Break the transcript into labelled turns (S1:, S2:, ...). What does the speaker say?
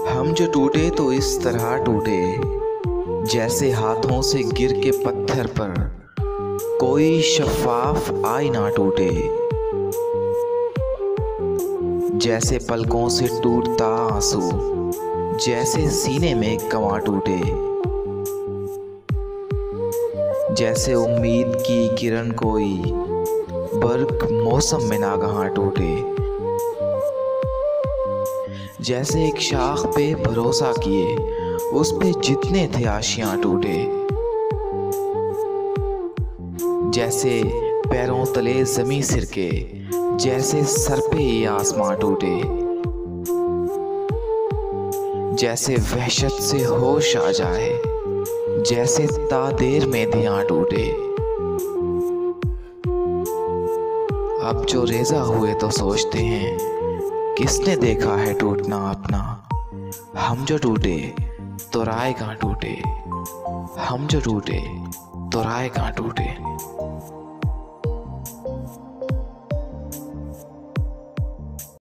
S1: हम जो टूटे तो इस तरह टूटे, जैसे हाथों से गिर के पत्थर पर कोई शफाफ आईना टूटे। जैसे पलकों से टूटता आंसू, जैसे सीने में गवां टूटे। जैसे उम्मीद की किरण कोई बर्क मौसम में नागहां टूटे। जैसे एक शाख पे भरोसा किए, उस पे जितने थे आशियां टूटे। जैसे पैरों तले जमी सिरके, जैसे सर पे ये आसमां टूटे। जैसे वहशत से होश आ जाए, जैसे तादेर में धियां टूटे। अब जो रेजा हुए तो सोचते हैं, किसने देखा है टूटना अपना। हम जो टूटे तो राय कहाँ टूटे, हम जो टूटे तो राय कहाँ टूटे।